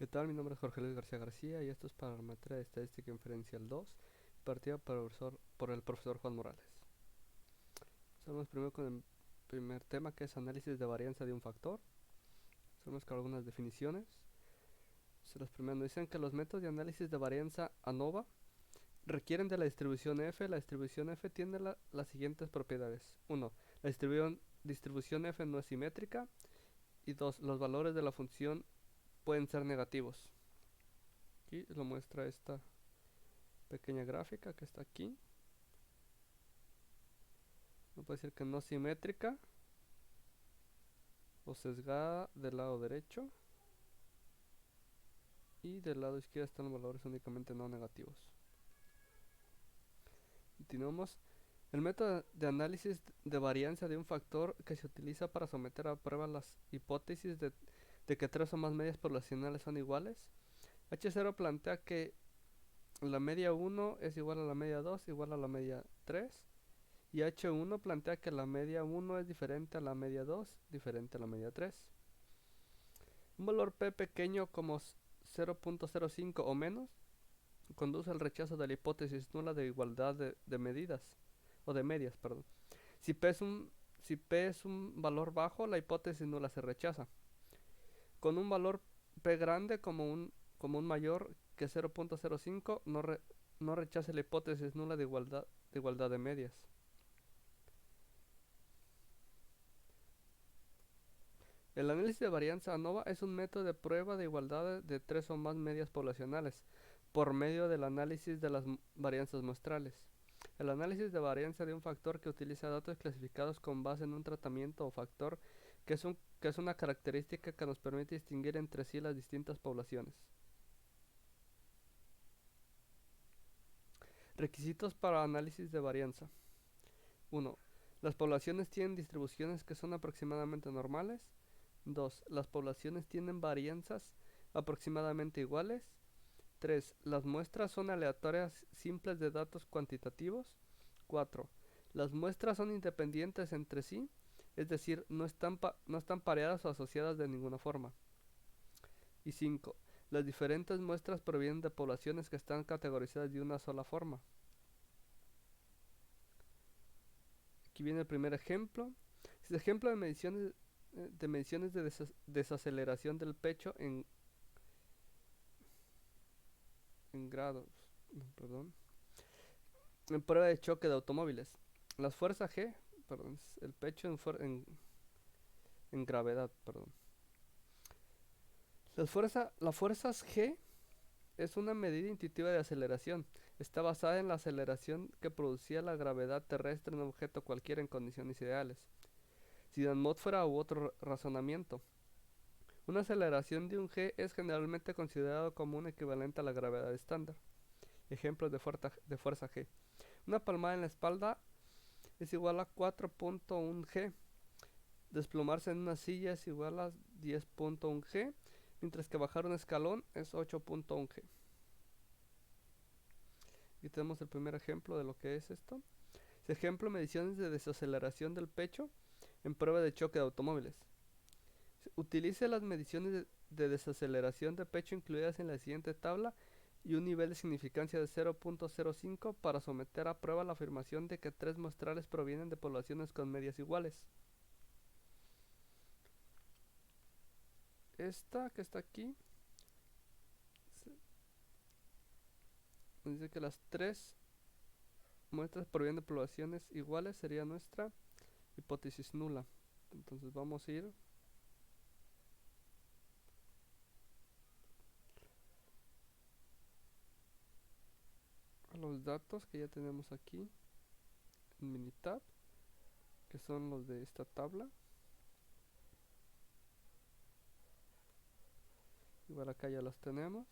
¿Qué tal? Mi nombre es Jorge Luis García García y esto es para la materia de Estadística Inferencial 2, partida por el profesor Juan Morales. Empezamos primero con el primer tema, que es análisis de varianza de un factor. Empezamos con algunas definiciones. Los primeros nos dicen que los métodos de análisis de varianza ANOVA requieren de la distribución F. La distribución F tiene las siguientes propiedades. 1. La distribución F no es simétrica. Y 2. Los valores de la función pueden ser negativos. Aquí lo muestra esta pequeña gráfica que está aquí. No puede decir que no simétrica o sesgada del lado derecho, y del lado izquierdo están los valores únicamente no negativos. Continuamos. El método de análisis de varianza de un factor que se utiliza para someter a prueba las hipótesis de que tres o más medias poblacionales son iguales. H0 plantea que la media 1 es igual a la media 2 igual a la media 3. Y H1 plantea que la media 1 es diferente a la media 2 diferente a la media 3. Un valor P pequeño como 0.05 o menos conduce al rechazo de la hipótesis nula de igualdad de medidas, o de medias, perdón. Si P, si P es un valor bajo, la hipótesis nula se rechaza. Con un valor P grande como un mayor que 0.05, no rechace la hipótesis nula de igualdad de medias. El análisis de varianza ANOVA es un método de prueba de igualdad de tres o más medias poblacionales por medio del análisis de las varianzas muestrales. El análisis de varianza de un factor que utiliza datos clasificados con base en un tratamiento o factor que es una característica que nos permite distinguir entre sí las distintas poblaciones. Requisitos para análisis de varianza. 1. Las poblaciones tienen distribuciones que son aproximadamente normales. 2. Las poblaciones tienen varianzas aproximadamente iguales. 3. Las muestras son aleatorias simples de datos cuantitativos. 4. Las muestras son independientes entre sí, es decir, no están pareadas o asociadas de ninguna forma. Y 5. Las diferentes muestras provienen de poblaciones que están categorizadas de una sola forma. Aquí viene el primer ejemplo. Es el ejemplo de mediciones de desaceleración del pecho en grados, perdón, en prueba de choque de automóviles. Las fuerzas G, perdón, el pecho en gravedad, perdón. Las fuerzas G es una medida intuitiva de aceleración. Está basada en la aceleración que producía la gravedad terrestre en un objeto cualquiera en condiciones ideales, sin atmósfera u otro razonamiento. Una aceleración de un G es generalmente considerado como un equivalente a la gravedad estándar. Ejemplos de fuerza G. Una palmada en la espalda es igual a 4.1 G. Desplomarse en una silla es igual a 10.1 G, mientras que bajar un escalón es 8.1 G. Aquí tenemos el primer ejemplo de lo que es esto. Ejemplo, mediciones de desaceleración del pecho en prueba de choque de automóviles. Utilice las mediciones de desaceleración de pecho incluidas en la siguiente tabla y un nivel de significancia de 0.05 para someter a prueba la afirmación de que tres muestrales provienen de poblaciones con medias iguales. Esta que está aquí nos dice que las tres muestras provienen de poblaciones iguales, sería nuestra hipótesis nula. Entonces vamos a ir a los datos que ya tenemos aquí en Minitab, que son los de esta tabla. Igual acá ya los tenemos.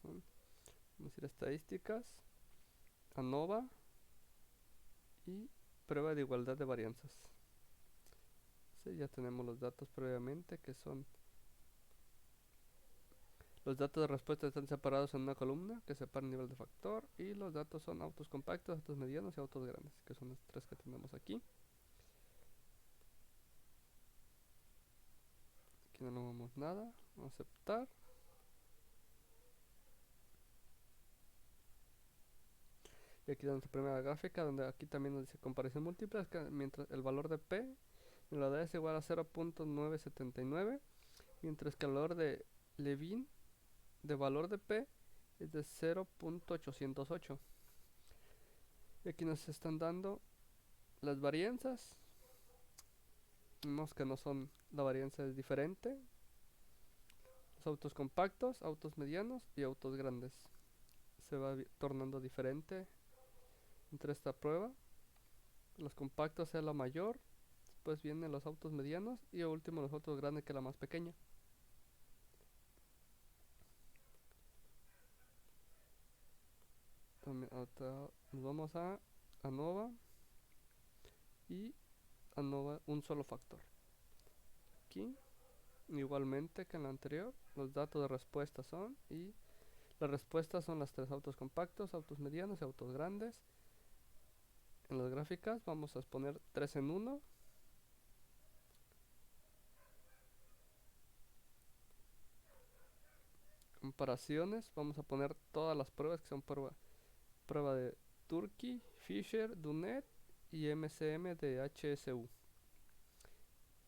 Vamos a ir a estadísticas, ANOVA y prueba de igualdad de varianzas. Sí, ya tenemos los datos previamente, que son Los datos de respuesta están separados en una columna que separa el nivel de factor. Y los datos son autos compactos, autos medianos y autos grandes, que son los tres que tenemos aquí. Aquí no le movemos nada. Vamos a aceptar. Y aquí tenemos la primera gráfica, donde aquí también nos dice comparación múltiple, mientras el valor de P en la D es igual a 0.979, mientras que el valor de Levin de valor de P es de 0.808. Y aquí nos están dando las varianzas. Vemos que no son, la varianza es diferente. Los autos compactos, autos medianos y autos grandes. Se va tornando diferente entre esta prueba. Los compactos es la mayor, después vienen los autos medianos y al último los autos grandes, que es la más pequeña. Nos vamos a ANOVA y ANOVA un solo factor. Aquí igualmente que en la anterior, los datos de respuesta son, y las respuestas son las tres: autos compactos, autos medianos y autos grandes. En las gráficas vamos a exponer 3 en 1. Comparaciones, vamos a poner todas las pruebas que son prueba de Turkey, Fisher, Dunet y MCM de HSU.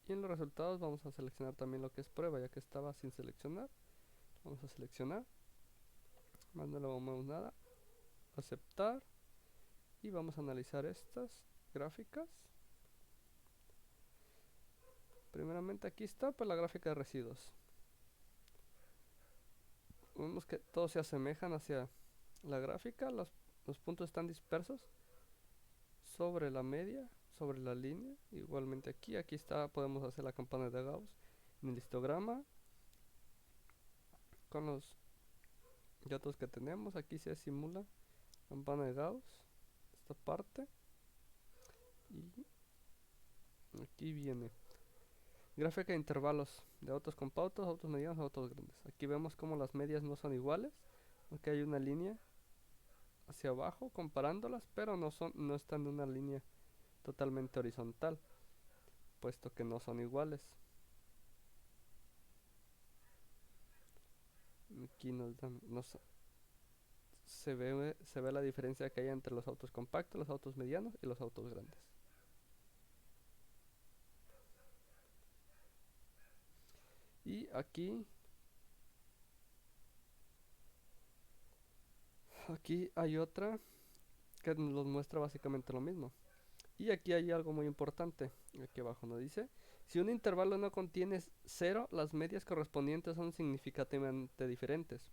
Y en los resultados vamos a seleccionar también lo que es prueba, ya que estaba sin seleccionar. Vamos a seleccionar, más no le movemos nada, aceptar, y vamos a analizar estas gráficas. Primeramente aquí está pues la gráfica de residuos. Vemos que todos se asemejan hacia la gráfica, los puntos están dispersos sobre la media, sobre la línea. Igualmente aquí está, podemos hacer la campana de Gauss en el histograma con los datos que tenemos. Aquí se simula campana de Gauss, esta parte, y aquí viene gráfica de intervalos de autos compactos, autos medianos, autos grandes. Aquí vemos como las medias no son iguales, porque hay una línea hacia abajo comparándolas, pero no están en una línea totalmente horizontal, puesto que no son iguales. Aquí se ve la diferencia que hay entre los autos compactos, los autos medianos y los autos grandes. Y aquí hay otra que nos muestra básicamente lo mismo. Y aquí hay algo muy importante. Aquí abajo nos dice: si un intervalo no contiene 0, las medias correspondientes son significativamente diferentes.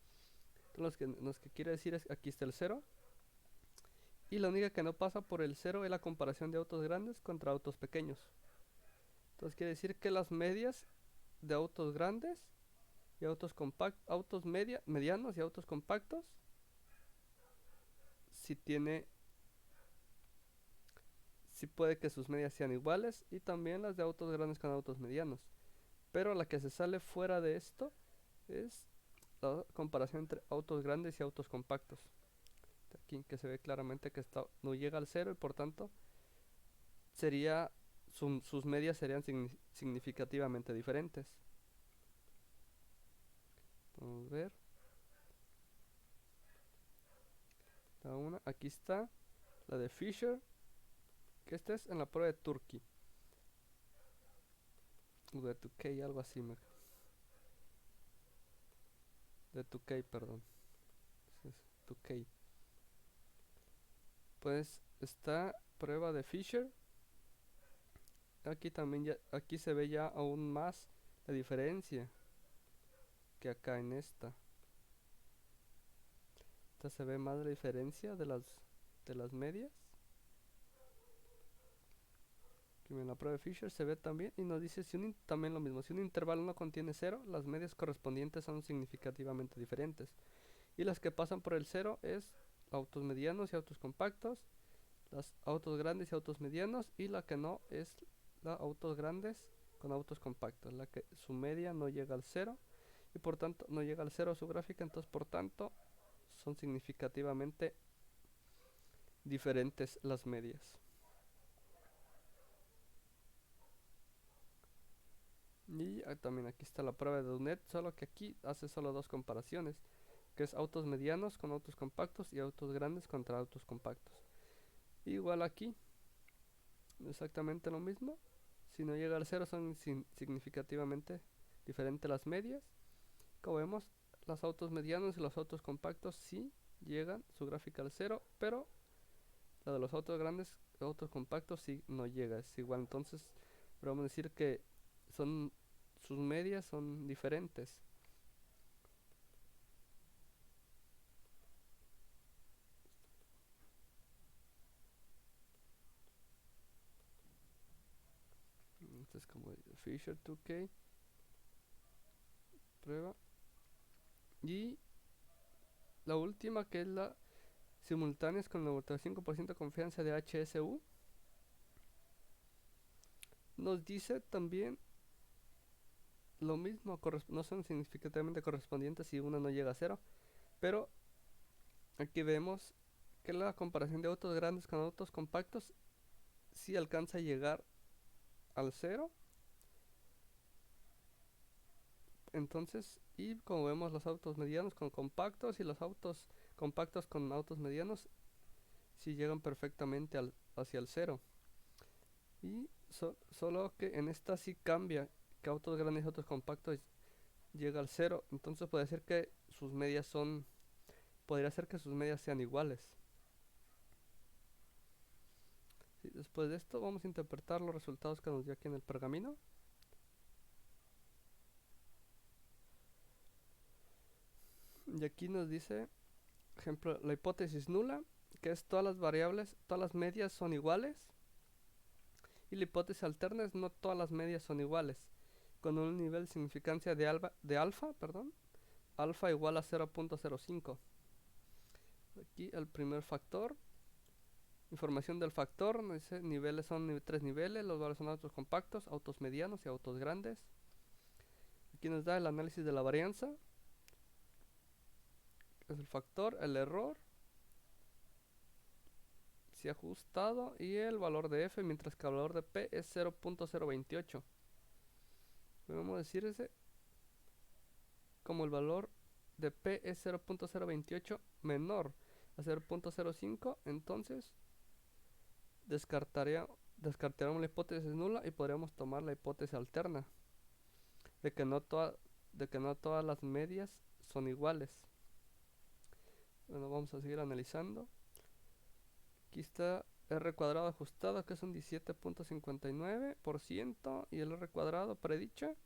Entonces, lo que quiere decir es que aquí está el 0. Y la única que no pasa por el 0 es la comparación de autos grandes contra autos pequeños. Entonces quiere decir que las medias de autos grandes y autos compactos, medianos y autos compactos, si puede que sus medias sean iguales, y también las de autos grandes con autos medianos. Pero la que se sale fuera de esto es la comparación entre autos grandes y autos compactos. Aquí que se ve claramente que no llega al 0 y por tanto sus medias serían significativamente diferentes. Vamos a ver. Aquí está la de Fisher, que esta es en la prueba de Turkey. De 2K, algo así. De 2K, perdón. Es 2K. Pues está prueba de Fisher. Aquí también aquí se ve ya aún más la diferencia que acá en esta. Esta se ve más la diferencia de las medias. Aquí en la prueba de Fisher se ve también y nos dice también lo mismo: si un intervalo no contiene 0, las medias correspondientes son significativamente diferentes. Y las que pasan por el 0 es autos medianos y autos compactos, los autos grandes y autos medianos, y la que no es la autos grandes con autos compactos, la que su media no llega al 0. y por tanto no llega al cero su gráfica, entonces por tanto son significativamente diferentes las medias. Y también aquí está la prueba de UNED, solo que aquí hace solo dos comparaciones, que es autos medianos con autos compactos y autos grandes contra autos compactos. Igual aquí, exactamente lo mismo. Si no llega al cero son significativamente diferentes las medias. Como vemos, los autos medianos y los autos compactos sí llegan su gráfica al cero, pero la de los autos grandes, autos compactos sí no llega, es igual. Entonces, podemos decir que son sus medias son diferentes. Entonces, como Fisher 2K, prueba. Y la última, que es la simultáneas con 95% de confianza de HSU, nos dice también lo mismo, no son significativamente correspondientes si una no llega a cero, pero aquí vemos que la comparación de autos grandes con autos compactos sí alcanza a llegar al cero. Entonces, y como vemos, los autos medianos con compactos y los autos compactos con autos medianos sí llegan perfectamente hacia el cero. Y solo que en esta sí cambia, que autos grandes y autos compactos llega al cero. Entonces puede ser que sus medias son, podría ser que sus medias sean iguales. Sí, después de esto vamos a interpretar los resultados que nos dio aquí en el pergamino. Y aquí nos dice, ejemplo, la hipótesis nula, que es todas las variables, todas las medias son iguales. Y la hipótesis alterna es no todas las medias son iguales, con un nivel de significancia de alfa, alfa igual a 0.05. Aquí el primer factor, información del factor, nos dice niveles son tres niveles, los valores son autos compactos, autos medianos y autos grandes. Aquí nos da el análisis de la varianza, es el factor, el error, si ajustado, y el valor de f, mientras que el valor de p es 0.028. Podemos decir ese como el valor de p es 0.028 menor a 0.05, entonces descartaríamos la hipótesis nula y podríamos tomar la hipótesis alterna de que no todas las medias son iguales. Bueno, vamos a seguir analizando. Aquí está r cuadrado ajustado, que es un 17.59%, y el r cuadrado predicha,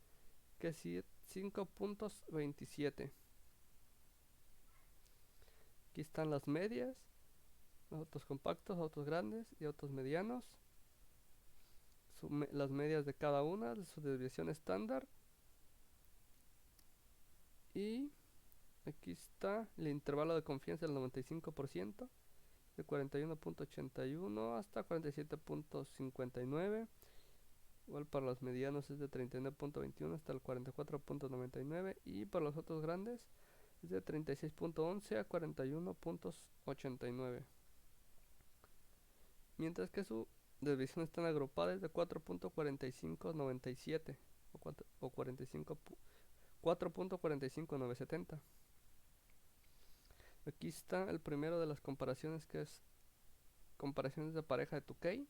que es 5.27. Aquí están las medias, autos compactos, autos grandes y autos medianos, las medias de cada una, de su desviación estándar. Y aquí está el intervalo de confianza del 95%, de 41.81 hasta 47.59. Igual para los medianos es de 39.21 hasta el 44.99, y para los otros grandes es de 36.11 a 41.89. Mientras que su desviación están agrupadas de 4.4597 o 4.45970. Aquí está el primero de las comparaciones, que es comparaciones de pareja de 2K.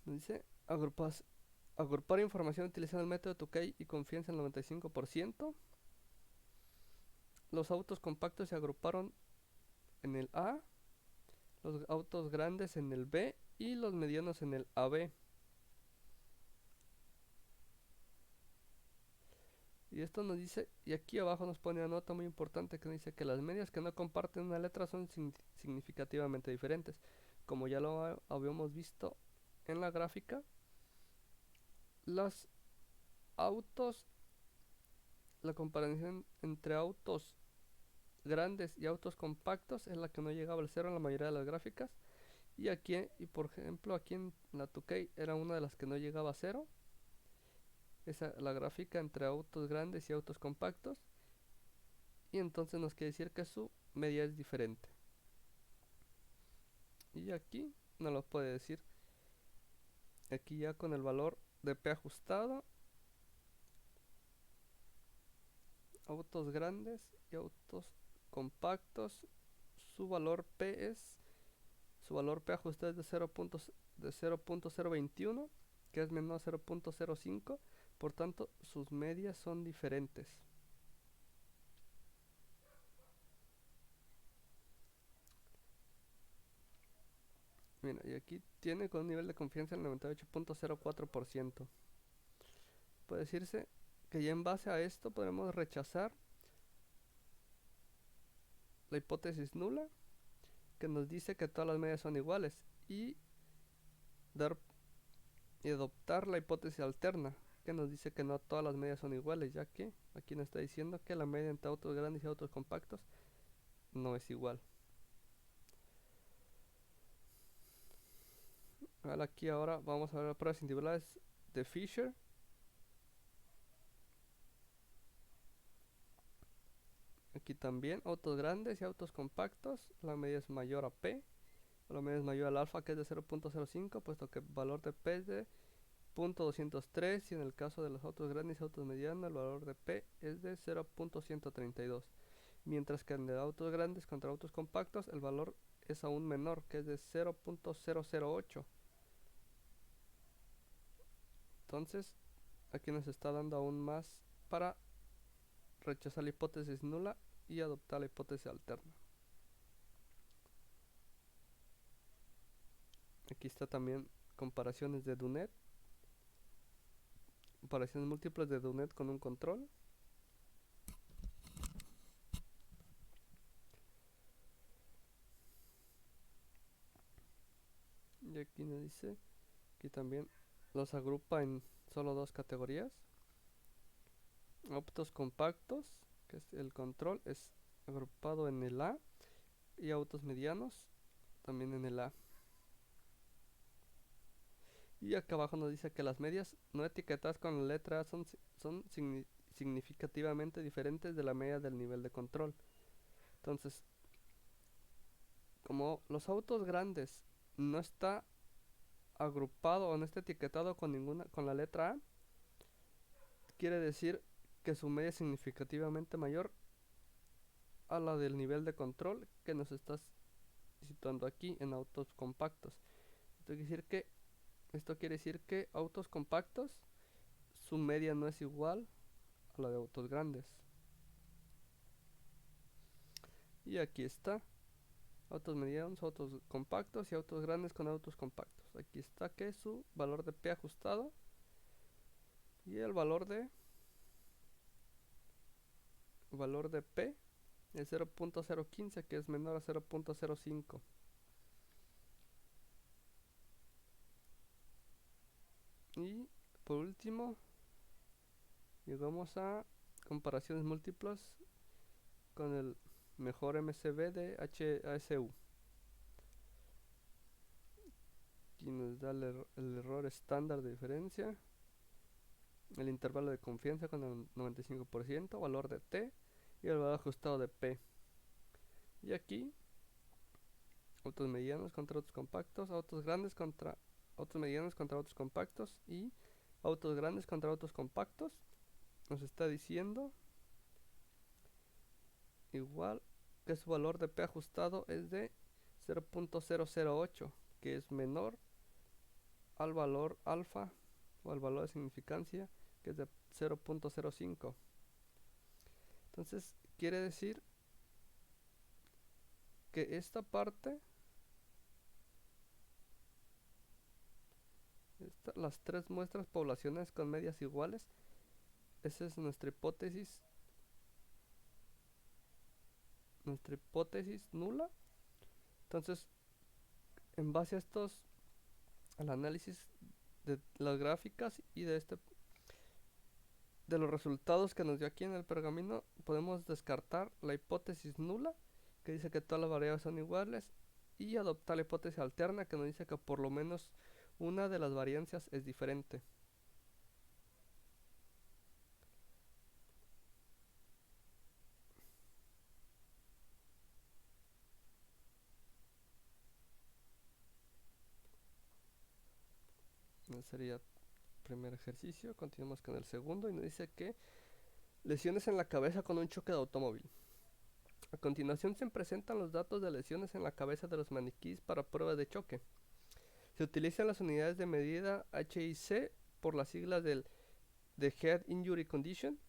Dice agrupar información utilizando el método 2K y confianza al 95%. Los autos compactos se agruparon en el A, los autos grandes en el B y los medianos en el AB. Y esto nos dice, y aquí abajo nos pone una nota muy importante que dice que las medias que no comparten una letra son significativamente diferentes. Como ya lo habíamos visto en la gráfica, los autos, la comparación entre autos grandes y autos compactos es la que no llegaba al cero en la mayoría de las gráficas. Y aquí, y por ejemplo, aquí en la 2K era una de las que no llegaba a cero. esa la gráfica entre autos grandes y autos compactos, y entonces nos quiere decir que su media es diferente. Y aquí nos lo puede decir. Aquí ya con el valor de P ajustado, autos grandes y autos compactos, su valor P ajustado es de 0.021, que es menor a 0.05, por tanto sus medias son diferentes. Mira, y aquí tiene con un nivel de confianza el 98.04%. Puede decirse que ya en base a esto podemos rechazar la hipótesis nula, que nos dice que todas las medias son iguales, y adoptar la hipótesis alterna, que nos dice que no todas las medias son iguales, ya que aquí nos está diciendo que la media entre autos grandes y autos compactos no es igual. Aquí ahora vamos a ver las pruebas individuales de Fisher. Aquí también autos grandes y autos compactos, la media es mayor a P, la media es mayor al alfa, que es de 0.05, puesto que el valor de P es de 0.203, y en el caso de los autos grandes y autos medianos el valor de P es de 0.132, mientras que en de autos grandes contra autos compactos el valor es aún menor, que es de 0.008. Entonces aquí nos está dando aún más para rechazar la hipótesis nula y adoptar la hipótesis alterna. Aquí está también comparaciones de Dunet, comparaciones múltiples de Dunet con un control. Y aquí nos dice, aquí también los agrupa en solo dos categorías. Autos compactos, que es el control, es agrupado en el A, y autos medianos también en el A. Y acá abajo nos dice que las medias no etiquetadas con la letra A son significativamente diferentes de la media del nivel de control. Entonces, como los autos grandes no está agrupado o no está etiquetado con la letra A, quiere decir que su media es significativamente mayor a la del nivel de control que nos está situando aquí en autos compactos. Esto quiere decir que autos compactos, su media no es igual a la de autos grandes. Y aquí está, autos medianos, autos compactos y autos grandes con autos compactos. Aquí está que su valor de P ajustado y el valor de P es 0.015, que es menor a 0.05. Y por último, llegamos a comparaciones múltiples con el mejor MCB de HASU. Aquí nos da el error estándar de diferencia, el intervalo de confianza con el 95%, valor de T y el valor ajustado de P. Y aquí, autos medianos contra autos compactos, autos grandes contra autos medianos contra autos compactos y autos grandes contra autos compactos. Nos está diciendo igual que su valor de P ajustado es de 0.008, que es menor al valor alfa o al valor de significancia, que es de 0.05. Entonces quiere decir que esta parte, las tres muestras poblacionales con medias iguales, esa es nuestra hipótesis nula. Entonces, en base a al análisis de las gráficas y de los resultados que nos dio aquí en el pergamino, podemos descartar la hipótesis nula, que dice que todas las variables son iguales, y adoptar la hipótesis alterna, que nos dice que por lo menos una de las variancias es diferente. Sería el primer ejercicio. Continuamos con el segundo y nos dice que lesiones en la cabeza con un choque de automóvil. A continuación se presentan los datos de lesiones en la cabeza de los maniquíes para pruebas de choque. Se utilizan las unidades de medida HIC por las siglas de Head Injury Condition,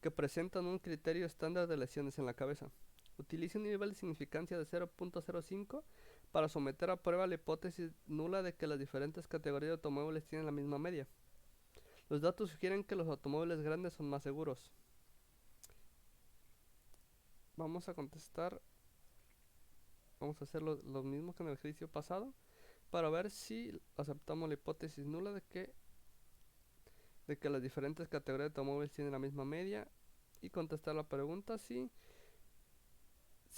que presentan un criterio estándar de lesiones en la cabeza. Utiliza un nivel de significancia de 0.05 para someter a prueba la hipótesis nula de que las diferentes categorías de automóviles tienen la misma media. Los datos sugieren que los automóviles grandes son más seguros. Vamos a contestar, vamos a hacer lo mismo que en el ejercicio pasado para ver si aceptamos la hipótesis nula de que las diferentes categorías de automóviles tienen la misma media y contestar la pregunta si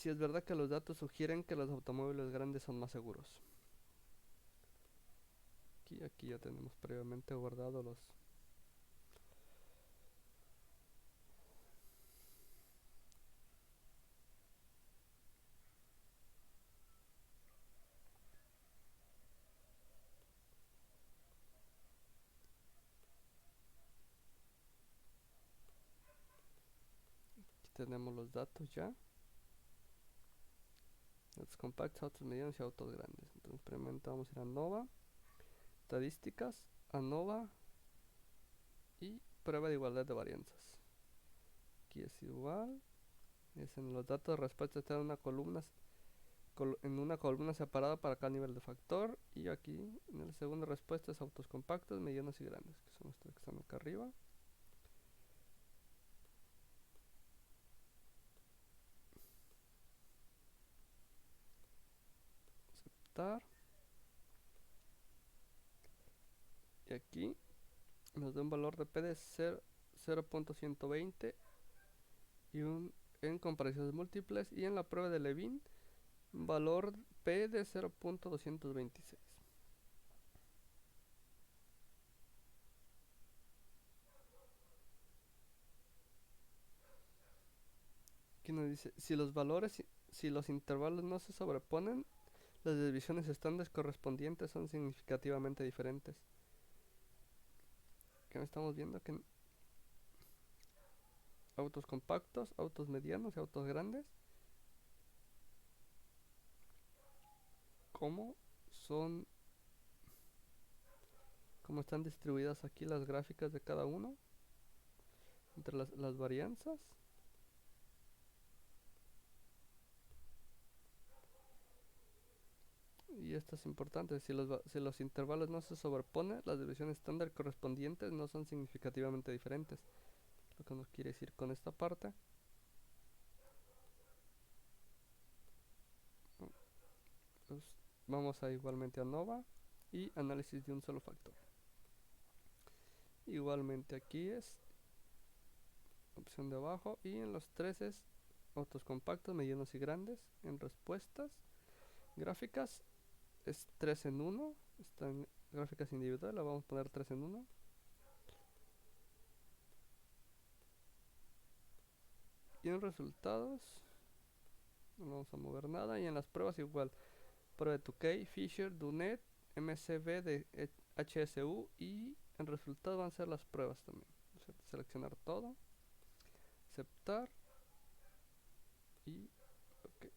es verdad que los datos sugieren que los automóviles grandes son más seguros. Aquí ya tenemos previamente guardado los... Aquí tenemos los datos ya. Autos compactos, autos medianos y autos grandes. Entonces primeramente vamos a ir a ANOVA, estadísticas, ANOVA y prueba de igualdad de varianzas. Aquí es igual. Es en los datos de respuesta están en una columna separada para cada nivel de factor. Y aquí en la segunda respuesta es autos compactos, medianos y grandes, que son estos que están acá arriba. Aceptar. Y aquí nos da un valor de P de 0.120 y en comparaciones múltiples, y en la prueba de Levin valor P de 0.226. Aquí nos dice, si los intervalos no se sobreponen, las desviaciones estándares correspondientes son significativamente diferentes. Aquí estamos viendo que en autos compactos, autos medianos y autos grandes, cómo están distribuidas aquí las gráficas de cada uno entre las varianzas. Y esto es importante, si los intervalos no se sobreponen, las divisiones estándar correspondientes no son significativamente diferentes. Lo que nos quiere decir con esta parte. Pues vamos a igualmente a ANOVA y análisis de un solo factor. Igualmente aquí es opción de abajo, y en los 13 es autos compactos, medianos y grandes. En respuestas gráficas es 3 en 1, están gráficas individuales, la vamos a poner 3 en 1. Y en resultados no vamos a mover nada, y en las pruebas igual, prueba de Tukey, Fisher, Dunet, MCB de HSU, y en resultados van a ser las pruebas también. Seleccionar todo, aceptar y ok.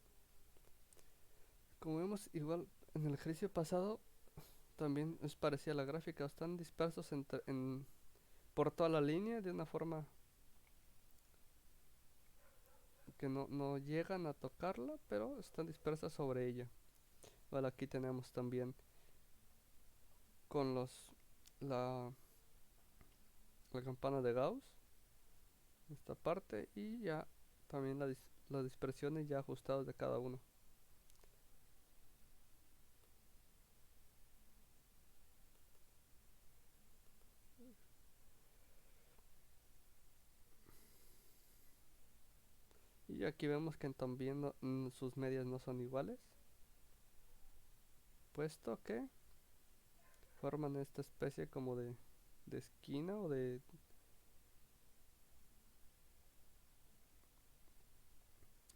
Como vemos, igual en el ejercicio pasado también es parecida la gráfica, están dispersos por toda la línea de una forma que no llegan a tocarla, pero están dispersas sobre ella. Vale, aquí tenemos también con la campana de Gauss, esta parte, y ya también las dispersiones ya ajustadas de cada uno. Y aquí vemos que también sus medias no son iguales, puesto que forman esta especie como de esquina o de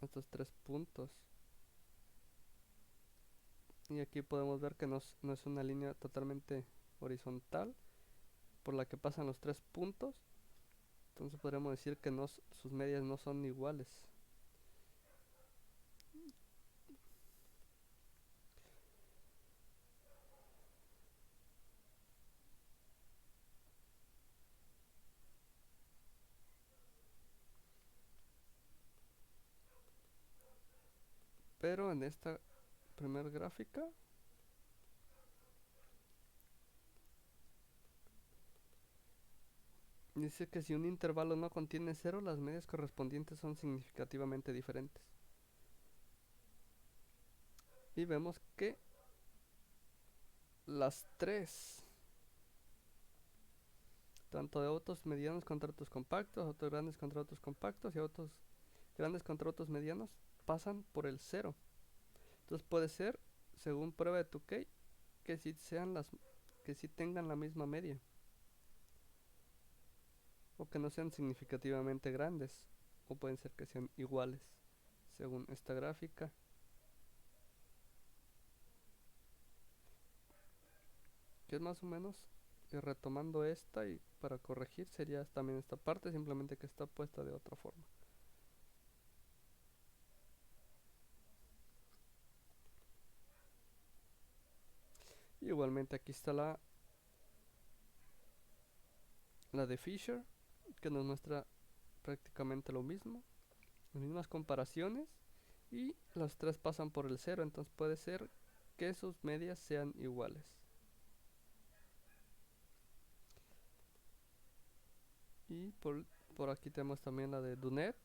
estos 3 puntos. Y aquí podemos ver que no es una línea totalmente horizontal por la que pasan los tres puntos. Entonces podríamos decir que sus medias no son iguales. Pero en esta primera gráfica dice que si un intervalo no contiene cero, las medias correspondientes son significativamente diferentes. Y vemos que las tres, tanto de autos medianos contra autos compactos, autos grandes contra autos compactos y autos grandes contra autos medianos, pasan por el cero. Entonces puede ser, según prueba de Tukey, que si tengan la misma media o que no sean significativamente grandes, o pueden ser que sean iguales, según esta gráfica. Que es más o menos, retomando esta, y para corregir sería también esta parte, simplemente que está puesta de otra forma. Igualmente aquí está la de Fisher, que nos muestra prácticamente lo mismo, las mismas comparaciones, y las tres pasan por el cero, entonces puede ser que sus medias sean iguales. Y por aquí tenemos también la de Dunet,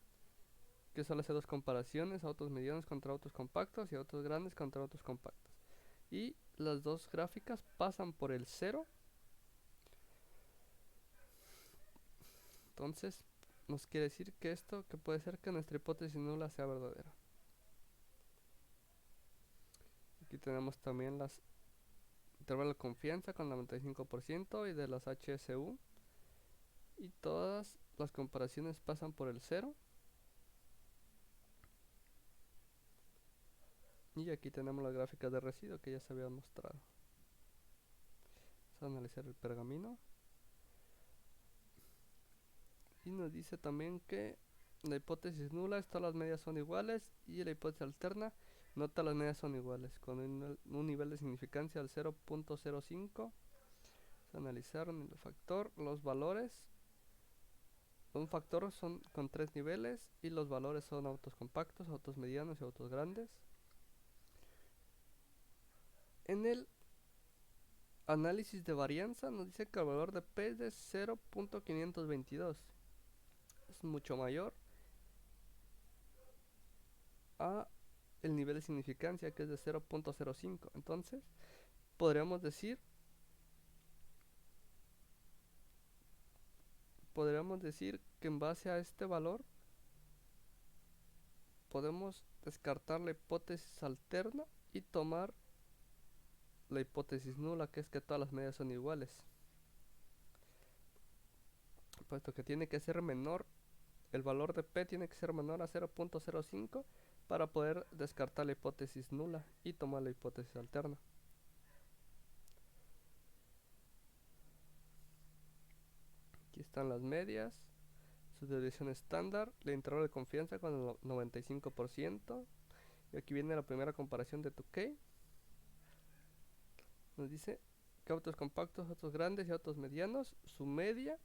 que solo hace dos comparaciones: autos medianos contra autos compactos y autos grandes contra autos compactos. Y las dos gráficas pasan por el cero. Entonces nos quiere decir que que puede ser que nuestra hipótesis nula sea verdadera. Aquí tenemos también las intervalos de confianza con 95% y de las HSU. Y todas las comparaciones pasan por el cero. Y aquí tenemos las gráficas de residuo que ya se había mostrado. Vamos a analizar el pergamino. Y nos dice también que la hipótesis nula es todas las medias son iguales, y la hipótesis alterna no todas las medias son iguales, con un nivel de significancia al 0.05. Vamos a analizar en el factor los valores. Un factor son con tres niveles y los valores son autos compactos, autos medianos y autos grandes. En el análisis de varianza nos dice que el valor de P es de 0.522. Es mucho mayor a el nivel de significancia, que es de 0.05. Entonces podríamos decir que en base a este valor podemos descartar la hipótesis alterna y tomar la hipótesis nula, que es que todas las medias son iguales, puesto que tiene que ser menor, el valor de P tiene que ser menor a 0.05 para poder descartar la hipótesis nula y tomar la hipótesis alterna. Aquí están las medias, su desviación estándar, el intervalo de confianza con el 95%. Y aquí viene la primera comparación de Tukey. Nos dice que autos compactos, autos grandes y autos medianos, su media,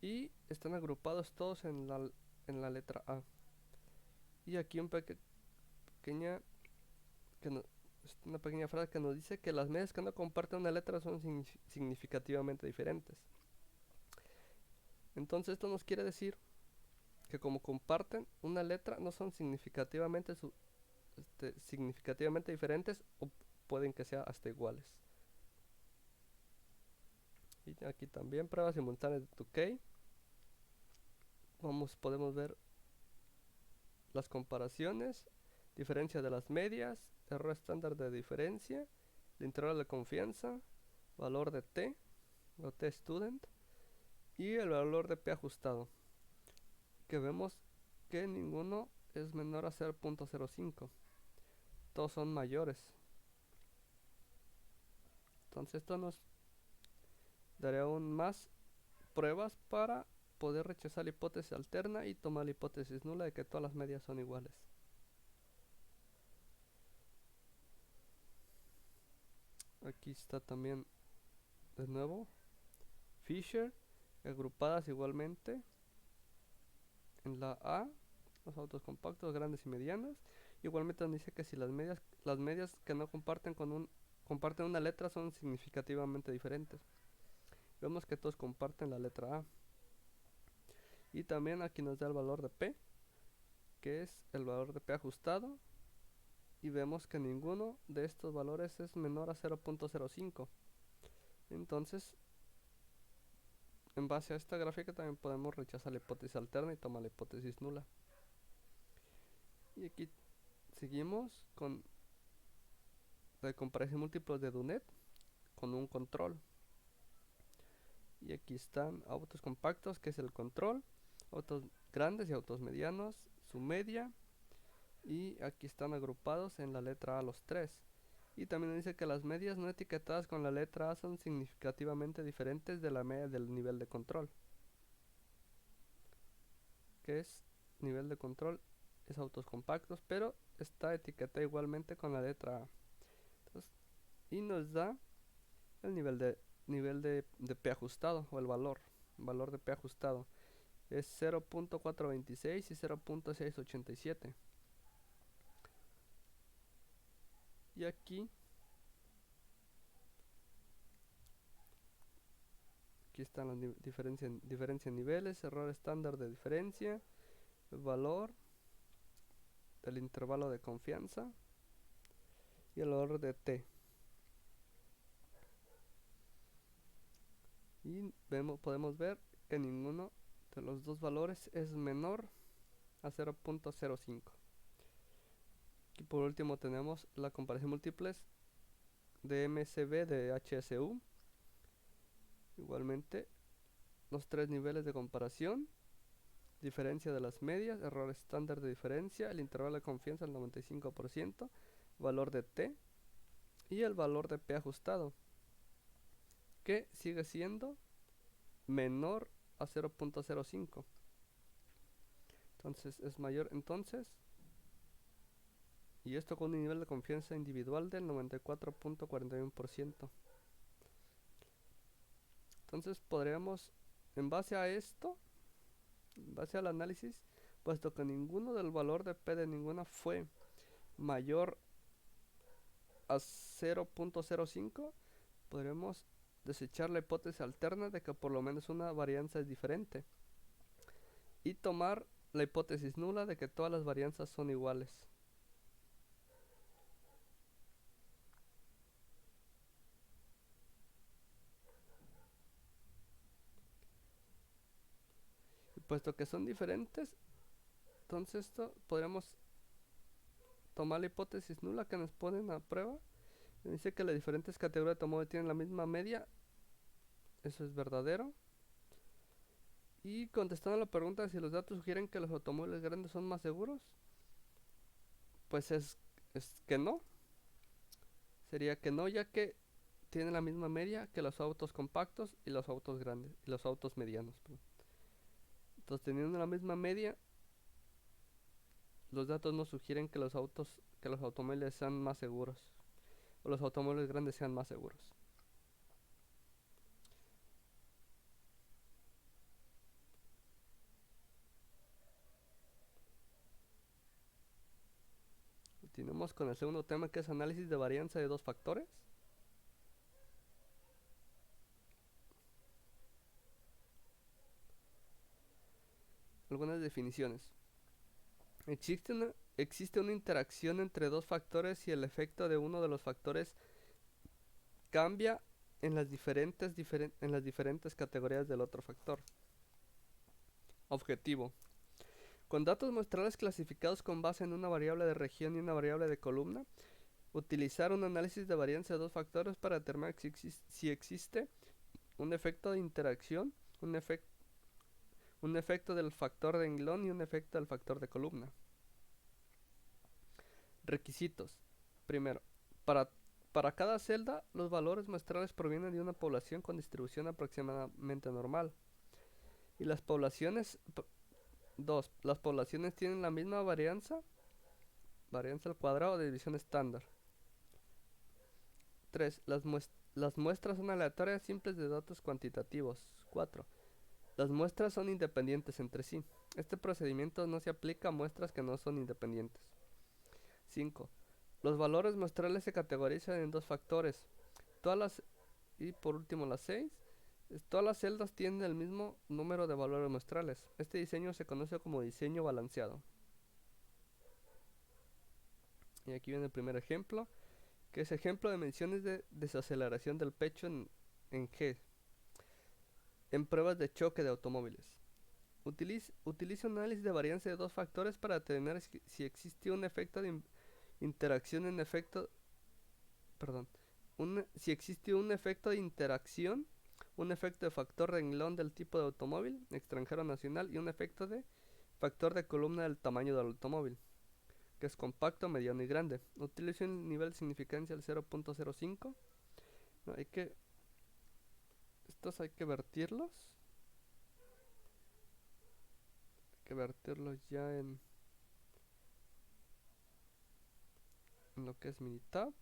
y están agrupados todos en la letra A. Y aquí una pequeña frase que nos dice que las medias que no comparten una letra son significativamente diferentes. Entonces esto nos quiere decir que como comparten una letra no son significativamente diferentes, o pueden que sean hasta iguales. Y aquí también pruebas simultáneas de Tukey. Podemos ver las comparaciones, diferencia de las medias, error estándar de diferencia, el intervalo de confianza, valor de T o T student, y el valor de P ajustado, que vemos que ninguno es menor a 0.05, todos son mayores. Entonces esto nos Daré aún más pruebas para poder rechazar la hipótesis alterna y tomar la hipótesis nula de que todas las medias son iguales. Aquí está también de nuevo Fisher, agrupadas igualmente en la A, los autos compactos grandes y medianos. Igualmente nos dice que si las medias que no comparten comparten una letra son significativamente diferentes. Vemos que todos comparten la letra A. Y también aquí nos da el valor de P, que es el valor de P ajustado. Y vemos que ninguno de estos valores es menor a 0.05. Entonces, en base a esta gráfica también podemos rechazar la hipótesis alterna y tomar la hipótesis nula. Y aquí seguimos con la comparación múltiplos de Dunet con un control. Y aquí están autos compactos, que es el control, autos grandes y autos medianos, su media. Y aquí están agrupados en la letra A los tres. Y también dice que las medias no etiquetadas con la letra A son significativamente diferentes de la media del nivel de control. Que es nivel de control, es autos compactos, pero está etiquetada igualmente con la letra A. Entonces, y nos da el nivel de P ajustado, o el valor de P ajustado. Es 0.426 y 0.687. Y aquí están las diferencia en niveles, error estándar de diferencia, el valor del intervalo de confianza y el valor de T. Y podemos ver que ninguno de los dos valores es menor a 0.05. Y por último tenemos la comparación múltiples de MSB de HSU. Igualmente los tres niveles de comparación, diferencia de las medias, error estándar de diferencia, el intervalo de confianza al 95%, valor de T y el valor de P ajustado, que sigue siendo menor a 0.05. Entonces es mayor y esto con un nivel de confianza individual del 94.41%. Entonces podríamos, en base a esto, en base al análisis, puesto que ninguno del valor de P de ninguna fue mayor a 0.05, podremos desechar la hipótesis alterna de que por lo menos una varianza es diferente y tomar la hipótesis nula de que todas las varianzas son iguales. Y puesto que son diferentes, entonces esto podremos tomar la hipótesis nula que nos ponen a prueba. Dice que las diferentes categorías de automóviles tienen la misma media. Eso es verdadero. Y contestando a la pregunta de si los datos sugieren que los automóviles grandes son más seguros, pues es que no. Sería que no, ya que tienen la misma media que los autos compactos y los autos grandes y los autos medianos. Entonces, teniendo la misma media, los datos no sugieren que los automóviles sean más seguros o los automóviles grandes sean más seguros. Continuamos con el segundo tema, que es análisis de varianza de dos factores. Algunas definiciones. Existe una interacción entre dos factores si el efecto de uno de los factores cambia en las diferentes categorías del otro factor. Objetivo. Con datos muestrales clasificados con base en una variable de región y una variable de columna, utilizar un análisis de varianza de dos factores para determinar si existe un efecto de interacción, un efecto del factor de Englund y un efecto del factor de columna. Requisitos. Primero, para Para cada celda, los valores muestrales provienen de una población con distribución aproximadamente normal. Y las poblaciones, 2. Las poblaciones tienen la misma varianza al cuadrado de división estándar. 3. Las muestras son aleatorias simples de datos cuantitativos. 4. Las muestras son independientes entre sí. Este procedimiento no se aplica a muestras que no son independientes. 5. Los valores muestrales se categorizan en dos factores. Y por último las 6. Todas las celdas tienen el mismo número de valores muestrales. Este diseño se conoce como diseño balanceado. Y aquí viene el primer ejemplo, que es ejemplo de mediciones de desaceleración del pecho en G, en pruebas de choque de automóviles. Utiliza un análisis de varianza de dos factores para determinar si existe un efecto de interacción si existe un efecto de interacción, un efecto de factor renglón del tipo de automóvil, extranjero nacional, y un efecto de factor de columna del tamaño del automóvil, que es compacto, mediano y grande. Utiliza un nivel de significancia del 0.05. No, estos hay que vertirlos. Ya en lo que es Minitab.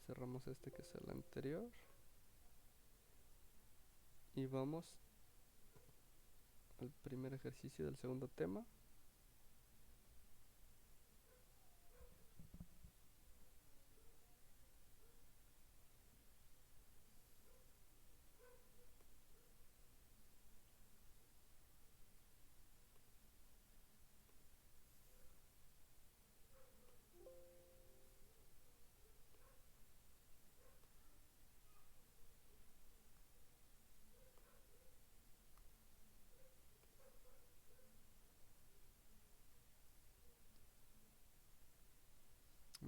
Cerramos este que es el anterior. Y vamos al primer ejercicio del segundo tema.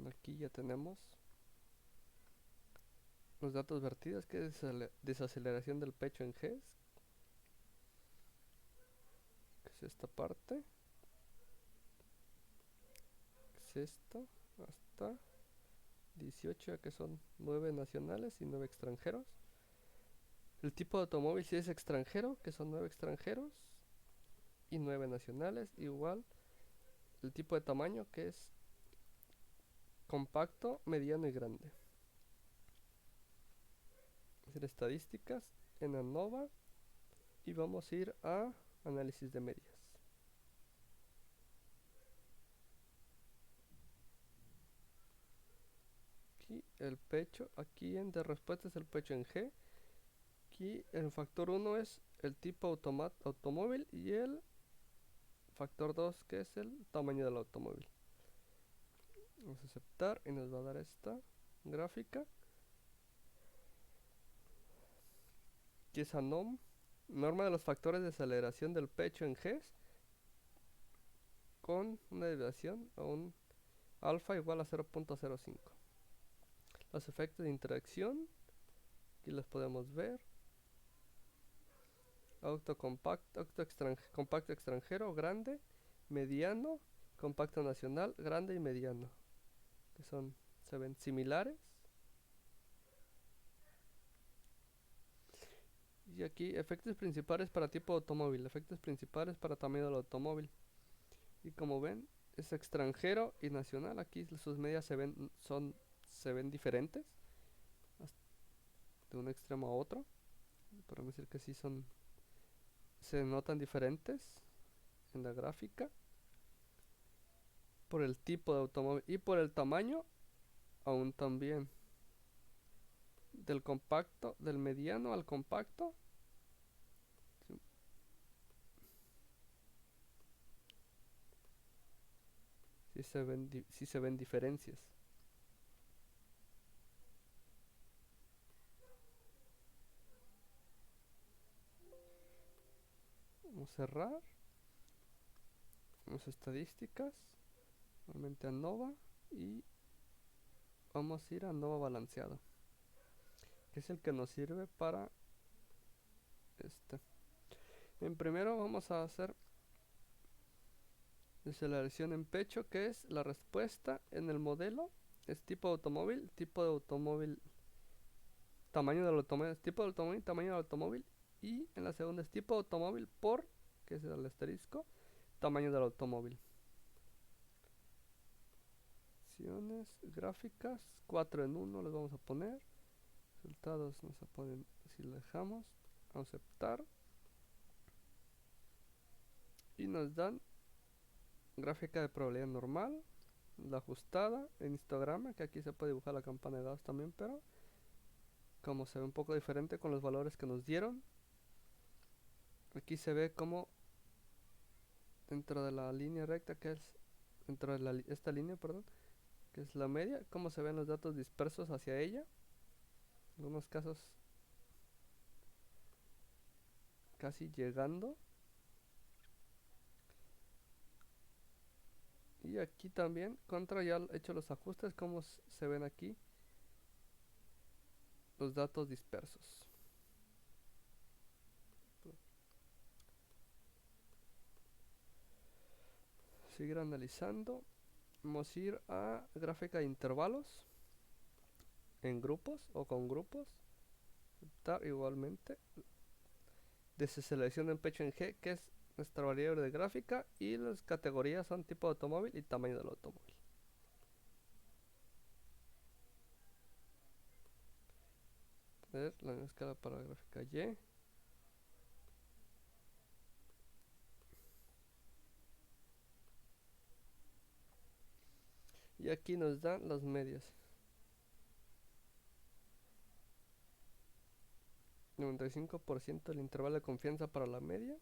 Aquí ya tenemos los datos vertidos, que es desaceleración del pecho en G, que es esta parte, es esto, hasta 18, que son 9 nacionales y 9 extranjeros. El tipo de automóvil si es extranjero, que son 9 extranjeros y 9 nacionales. Igual el tipo de tamaño, que es compacto, mediano y grande. Hacer estadísticas en ANOVA y vamos a ir a análisis de medias. Aquí el pecho, aquí en de respuesta es el pecho en G. Aquí el factor 1 es el tipo automóvil y el factor 2 que es el tamaño del automóvil. Vamos a aceptar y nos va a dar esta gráfica, que es ANOM, norma de los factores de aceleración del pecho en G, con una desviación a un alfa igual a 0.05. Los efectos de interacción, aquí los podemos ver. Compacto extranjero, grande, mediano, compacto nacional, grande y mediano, que se ven similares. Y aquí efectos principales para tipo de automóvil, efectos principales para tamaño del automóvil. Y como ven, es extranjero y nacional. Aquí sus medias se ven diferentes de un extremo a otro. Podemos decir que sí se notan diferentes en la gráfica por el tipo de automóvil y por el tamaño aún también, del mediano al compacto. Sí se ven diferencias. Vamos a cerrar. Vamos a estadísticas. Nuevamente a ANOVA. Y vamos a ir a ANOVA balanceado, que es el que nos sirve para En primero vamos a hacer deceleración en pecho, que es la respuesta en el modelo es tipo de automóvil, tamaño del automóvil, tipo de automóvil, tamaño del automóvil. Y en la segunda es tipo de automóvil por, que es el asterisco, tamaño del automóvil. Opciones, gráficas, 4 en 1 les vamos a poner. Resultados nos ponen, si lo dejamos, aceptar. Y nos dan gráfica de probabilidad normal, la ajustada en histograma, que aquí se puede dibujar la campana de dados también, pero como se ve un poco diferente con los valores que nos dieron. Aquí se ve como dentro de la línea recta, que es dentro de esta línea, perdón, que es la media, cómo se ven los datos dispersos hacia ella. En algunos casos casi llegando. Y aquí también, contra ya he hecho los ajustes, como se ven aquí los datos dispersos. Seguir analizando. Vamos a ir a gráfica de intervalos en grupos o con grupos. Aceptar igualmente. Desaceleración en pecho en G, que es nuestra variable de gráfica. Y las categorías son tipo de automóvil y tamaño del automóvil. Ver la misma escala para la gráfica Y. Y aquí nos dan las medias. 95% del intervalo de confianza para la media.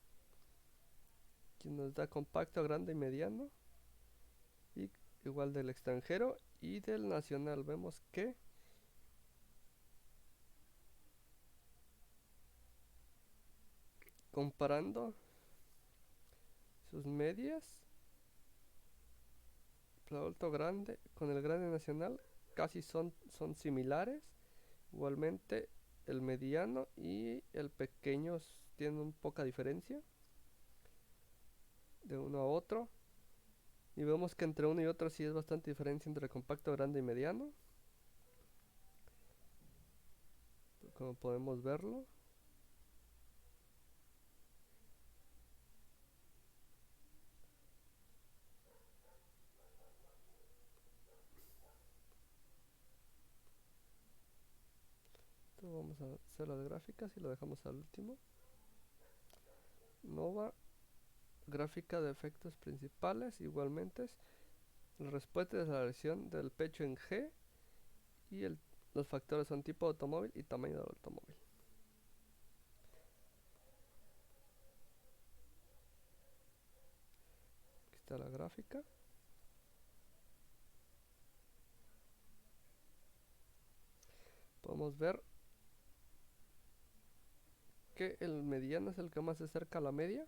Aquí nos da compacto, grande y mediano. Y igual del extranjero y del nacional. Vemos que comparando sus medias, el adulto grande con el grande nacional casi son similares. Igualmente el mediano y el pequeño tienen un poca diferencia de uno a otro. Y vemos que entre uno y otro sí es bastante diferencia entre compacto, grande y mediano, como podemos verlo. Entonces vamos a hacer las gráficas y lo dejamos al último. Nova, gráfica de efectos principales, igualmente la respuesta de la versión del pecho en G y los factores son tipo de automóvil y tamaño del automóvil. Aquí está la gráfica. Podemos ver que el mediano es el que más se acerca a la media.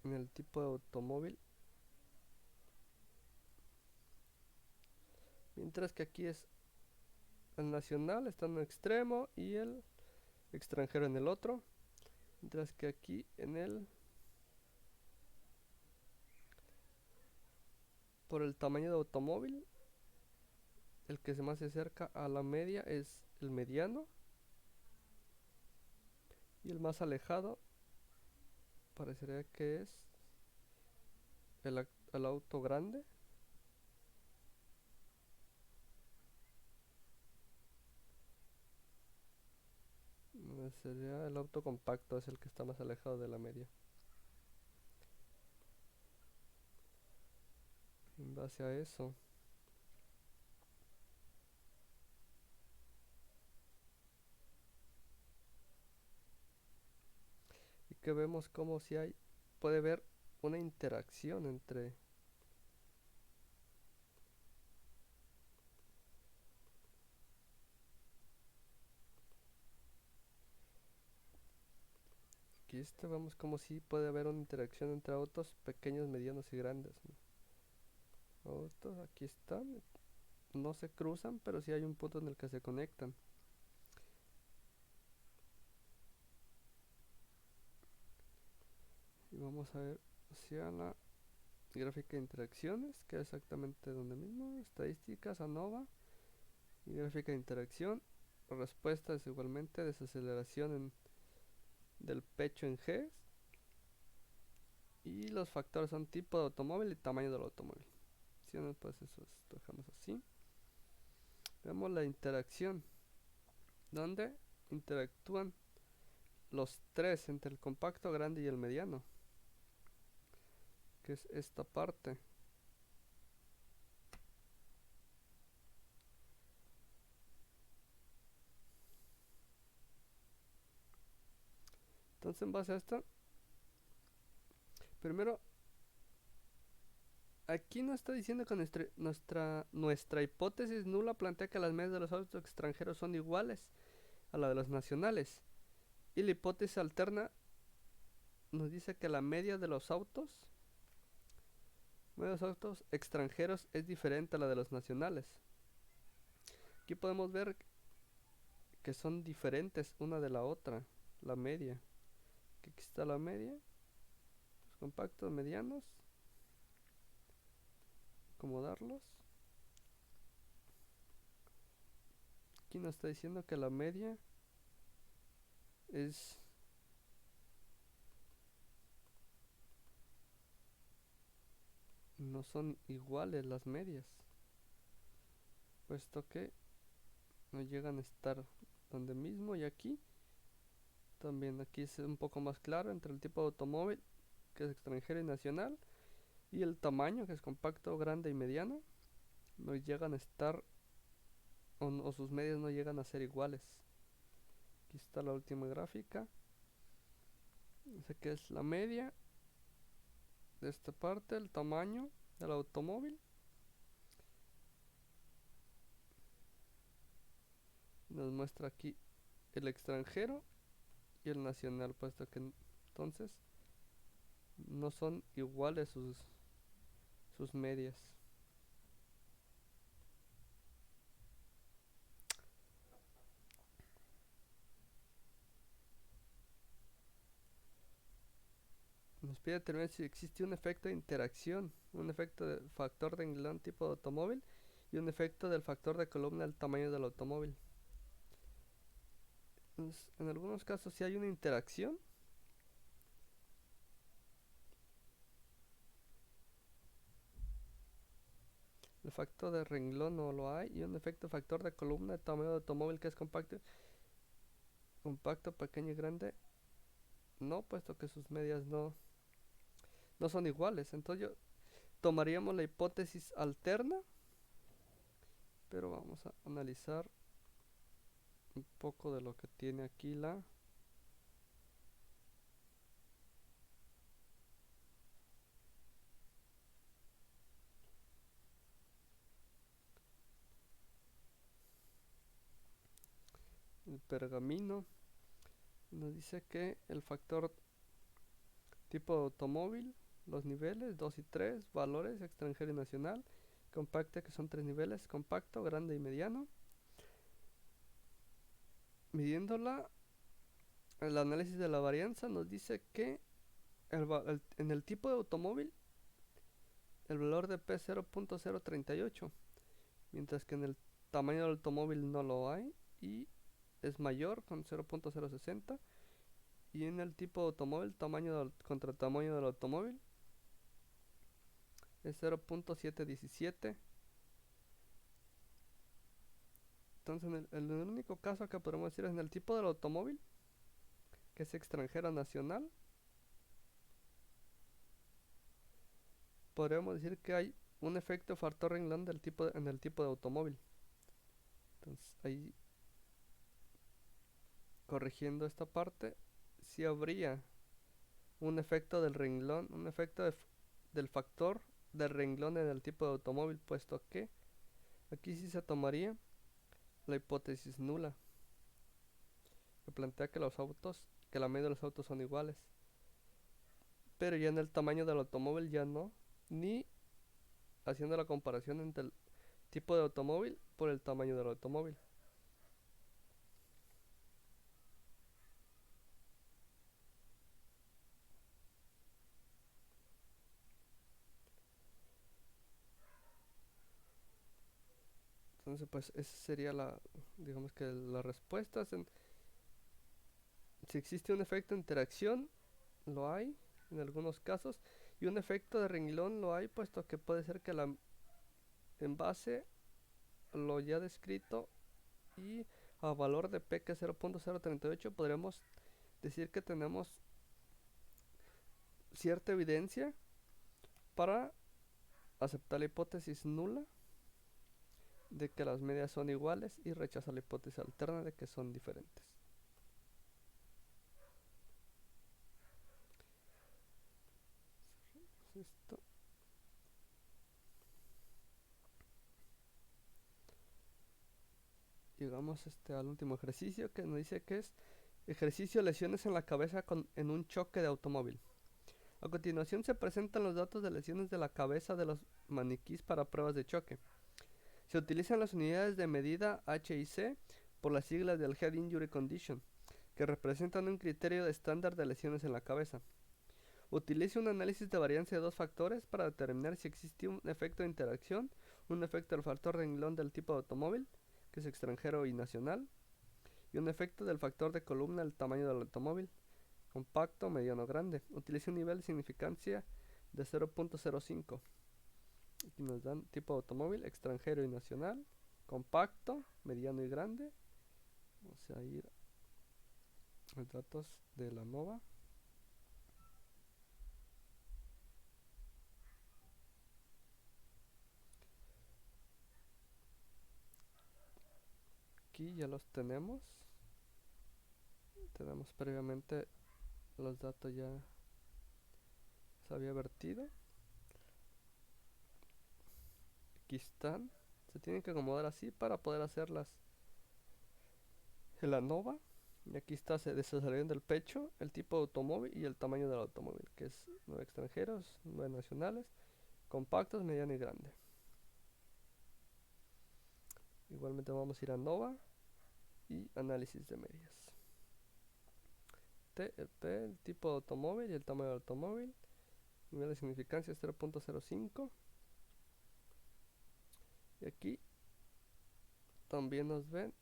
En el tipo de automóvil. Mientras que aquí es el nacional, está en un extremo y el extranjero en el otro. Mientras que aquí en el... por el tamaño de automóvil, el que más se acerca a la media es el mediano. Y el más alejado parecería que es el auto grande. Sería el auto compacto, es el que está más alejado de la media. En base a eso, y que vemos como si puede haber una interacción entre aquí vemos como si puede haber una interacción entre autos pequeños, medianos y grandes, ¿no? Autos, aquí están, no se cruzan, pero sí hay un punto en el que se conectan. Y vamos a ver hacia la gráfica de interacciones, que es exactamente donde mismo, estadísticas, ANOVA, y gráfica de interacción, respuesta es igualmente desaceleración del pecho en G, y los factores son tipo de automóvil y tamaño del automóvil. Si no, pues eso dejamos así. Vemos la interacción, donde interactúan los tres entre el compacto, grande y el mediano, que es esta parte. Entonces, en base a esto, primero, aquí nos está diciendo que nuestra hipótesis nula plantea que las medias de los autos extranjeros son iguales a la de los nacionales. Y la hipótesis alterna nos dice que la media de los autos extranjeros es diferente a la de los nacionales. Aquí podemos ver que son diferentes una de la otra, la media. Aquí está la media, los compactos medianos, acomodarlos. Aquí nos está diciendo que la media es no son iguales las medias, puesto que no llegan a estar donde mismo. Y aquí también, aquí es un poco más claro entre el tipo de automóvil, que es extranjero y nacional, y el tamaño, que es compacto, grande y mediano, no llegan a estar o sus medias no llegan a ser iguales. Aquí está la última gráfica, dice que es la media de esta parte, el tamaño del automóvil. Nos muestra aquí el extranjero y el nacional, puesto que entonces no son iguales sus medias. Nos pide determinar si existe un efecto de interacción, un efecto de factor de renglón tipo de automóvil y un efecto del factor de columna del tamaño del automóvil. Entonces, en algunos casos sí hay una interacción. El factor de renglón no lo hay, y un efecto factor de columna del tamaño del automóvil, que es compacto, pequeño y grande, no, puesto que sus medias no son iguales. Entonces tomaríamos la hipótesis alterna, pero vamos a analizar un poco de lo que tiene aquí el pergamino. Nos dice que el factor tipo de automóvil, los niveles 2 y 3, valores extranjero y nacional, compacta, que son 3 niveles, compacto, grande y mediano. Midiéndola, el análisis de la varianza nos dice que en el tipo de automóvil el valor de P es 0.038, mientras que en el tamaño del automóvil no lo hay y es mayor con 0.060, y en el tipo de automóvil contra tamaño del automóvil es 0.717. Entonces el único caso que podemos decir es en el tipo del automóvil, que es extranjero nacional, podríamos decir que hay un efecto factor renglón en el tipo de automóvil. Entonces ahí, corrigiendo esta parte, sí habría un efecto del renglón, un efecto del factor del renglón en el tipo de automóvil, puesto que aquí sí se tomaría la hipótesis nula, que plantea que la media de los autos son iguales. Pero ya en el tamaño del automóvil ya no, ni haciendo la comparación entre el tipo de automóvil por el tamaño del automóvil. Entonces pues esa sería digamos que la respuesta. Si existe un efecto de interacción, lo hay en algunos casos, y un efecto de renglón lo hay, puesto que puede ser que en base a lo ya descrito y a valor de p que es 0.038 podríamos decir que tenemos cierta evidencia para aceptar la hipótesis nula de que las medias son iguales y rechazar la hipótesis alterna de que son diferentes. Esto. Llegamos al último ejercicio, que nos dice que es ejercicio lesiones en la cabeza en un choque de automóvil. A continuación se presentan los datos de lesiones de la cabeza de los maniquís para pruebas de choque. Se utilizan las unidades de medida H y C por las siglas del Head Injury Condition, que representan un criterio estándar de lesiones en la cabeza. Utilice un análisis de varianza de dos factores para determinar si existe un efecto de interacción, un efecto del factor renglón del tipo de automóvil, que es extranjero y nacional, y un efecto del factor de columna del tamaño del automóvil, compacto, mediano, grande. Utilice un nivel de significancia de 0.05. Aquí nos dan tipo de automóvil, extranjero y nacional, compacto, mediano y grande. Vamos a ir a los datos de la NOVA. Aquí ya los tenemos. Tenemos previamente los datos ya se había vertido. Aquí están. Se tienen que acomodar así para poder hacerlas en la NOVA. Y aquí está, se desarrollan del pecho, el tipo de automóvil y el tamaño del automóvil, que es 9 extranjeros, 9 nacionales, compactos, mediano y grande. Igualmente vamos a ir a NOVA y análisis de medias. El tipo de automóvil y el tamaño del automóvil. Nivel de significancia es 0.05. Y aquí también nos ven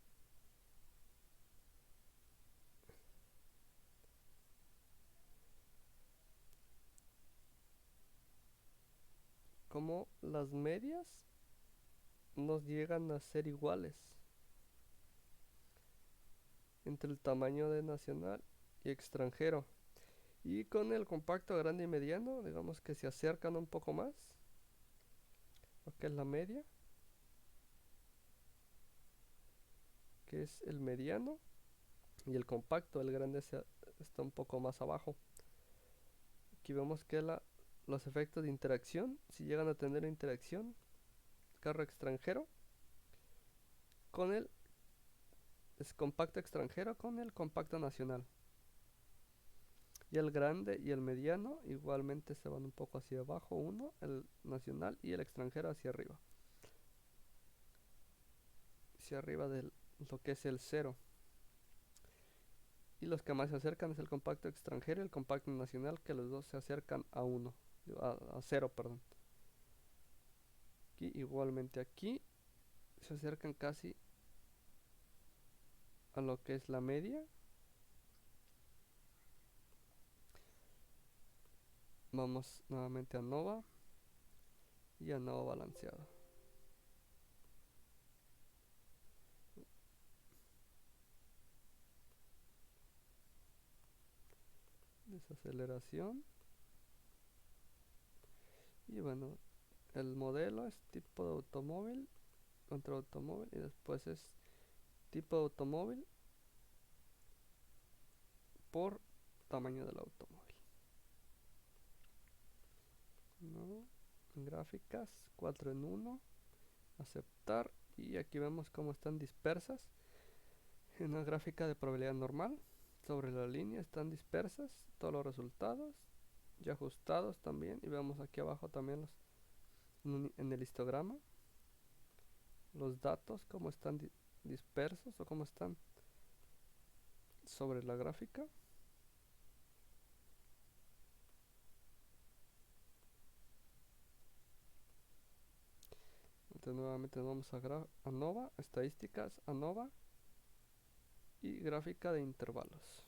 como las medias nos llegan a ser iguales entre el tamaño de nacional y extranjero. Y con el compacto grande y mediano, digamos que se acercan un poco más, lo que es la media, que es el mediano, y el compacto, el grande, está un poco más abajo. Aquí vemos que los efectos de interacción, si llegan a tener interacción, carro extranjero con el compacto extranjero con el compacto nacional. Y el grande y el mediano igualmente se van un poco hacia abajo, uno, el nacional, y el extranjero hacia arriba. Hacia arriba de lo que es el cero. Y los que más se acercan es el compacto extranjero y el compacto nacional, que los dos se acercan a 1, a 0, perdón. Aquí igualmente aquí se acercan casi a lo que es la media. Vamos nuevamente a NOVA y a NOVA balanceado. Desaceleración. Y bueno, el modelo es tipo de automóvil contra automóvil, y después es tipo de automóvil por tamaño del automóvil. ¿No? Gráficas 4 en 1, aceptar, y aquí vemos cómo están dispersas en una gráfica de probabilidad normal. Sobre la línea están dispersas todos los resultados ya ajustados también, y vemos aquí abajo también en el histograma los datos cómo están dispersos o cómo están sobre la gráfica. Entonces nuevamente vamos a ANOVA, estadísticas, ANOVA y gráfica de intervalos.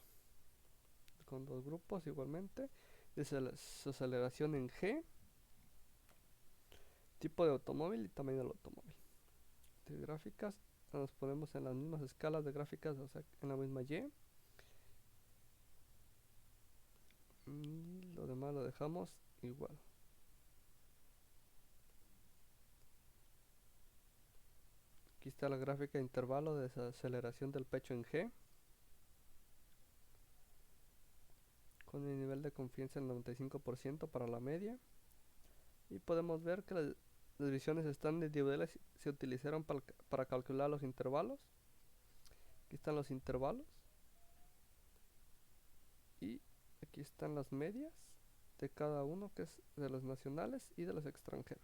Con dos grupos igualmente. Desaceleración en G, tipo de automóvil y tamaño del automóvil. De gráficas nos ponemos en las mismas escalas de gráficas, o sea, en la misma Y. Y lo demás lo dejamos igual. Aquí está la gráfica de intervalo de desaceleración del pecho en G, con el nivel de confianza en 95% para la media. Y podemos ver que las divisiones estándar individuales se utilizaron para calcular los intervalos. Aquí están los intervalos. Y aquí están las medias de cada uno, que es de los nacionales y de los extranjeros.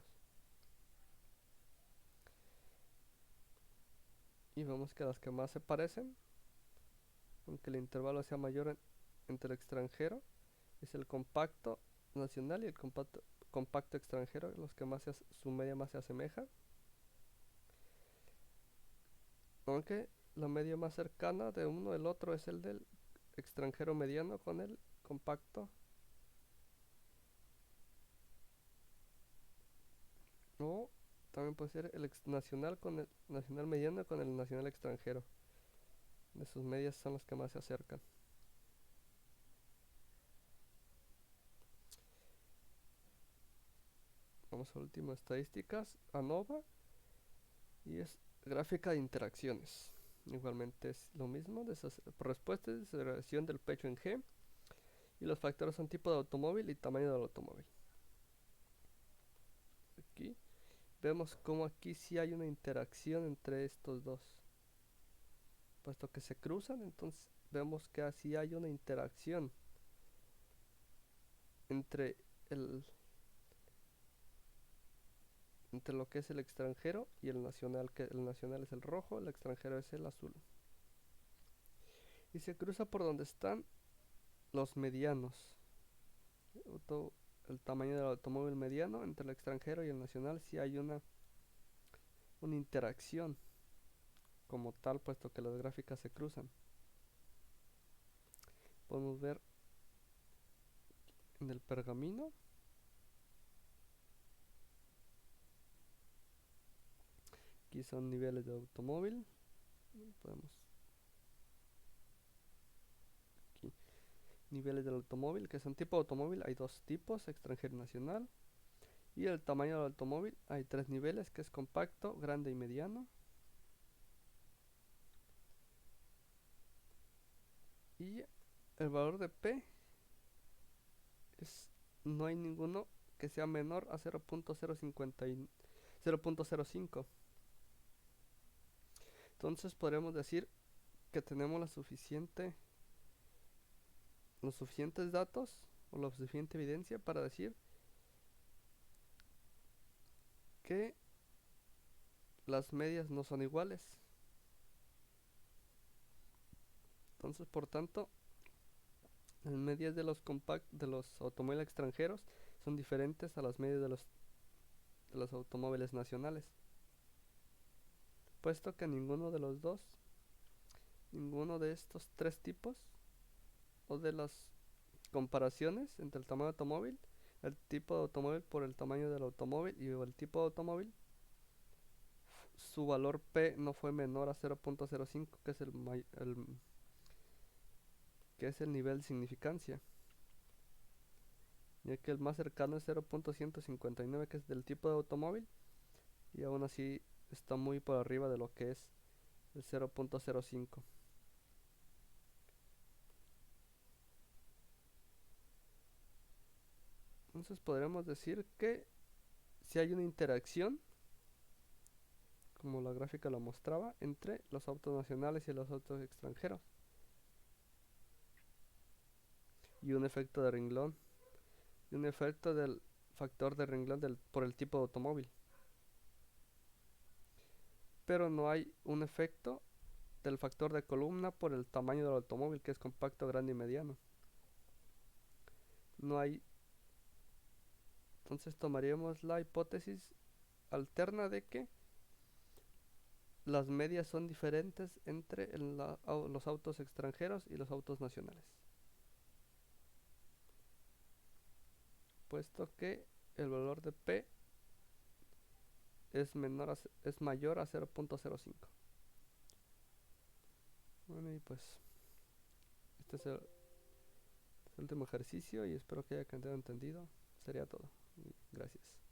Y vemos que las que más se parecen, aunque el intervalo sea mayor entre el extranjero, es el compacto nacional y el compacto extranjero, los que más su media más se asemeja. Aunque la media más cercana de uno del otro es el del extranjero mediano con el compacto. O también puede ser el nacional con el nacional mediano con el nacional extranjero. De sus medias son las que más se acercan. Vamos al último, estadísticas, ANOVA, y es gráfica de interacciones. Igualmente es lo mismo, por respuesta de desaceleración del pecho en G, y los factores son tipo de automóvil y tamaño del automóvil. Aquí vemos como aquí sí hay una interacción entre estos dos, puesto que se cruzan. Entonces vemos que así hay una interacción entre entre lo que es el extranjero y el nacional, que el nacional es el rojo, el extranjero es el azul. Y se cruza por donde están los medianos. El tamaño del automóvil mediano entre el extranjero y el nacional, si hay una interacción como tal, puesto que las gráficas se cruzan. Podemos ver en el pergamino. Aquí son niveles de automóvil. Podemos aquí niveles del automóvil, que son tipo de automóvil, hay dos tipos, extranjero y nacional. Y el tamaño del automóvil hay tres niveles, que es compacto, grande y mediano. Y el valor de P no hay ninguno que sea menor a 0.05. Entonces podremos decir que tenemos los suficientes datos o la suficiente evidencia para decir que las medias no son iguales. Entonces, por tanto, las medias de los automóviles extranjeros son diferentes a las medias de los automóviles nacionales, puesto que ninguno de estos tres tipos o de las comparaciones entre el tamaño de automóvil, el tipo de automóvil por el tamaño del automóvil y el tipo de automóvil, su valor P no fue menor a 0.05, que es que es el nivel de significancia, ya que el más cercano es 0.159, que es del tipo de automóvil, y aún así está muy por arriba de lo que es el 0.05. Entonces podremos decir que si hay una interacción, como la gráfica lo mostraba, entre los autos nacionales y los autos extranjeros, y un efecto de renglón, y un efecto del factor de renglón por el tipo de automóvil. Pero no hay un efecto del factor de columna por el tamaño del automóvil, que es compacto, grande y mediano. No hay. Entonces tomaríamos la hipótesis alterna de que las medias son diferentes entre los autos extranjeros y los autos nacionales, puesto que el valor de P es mayor a 0.05. Bueno, y pues este es el último ejercicio y espero que haya quedado entendido. Sería todo. Gracias.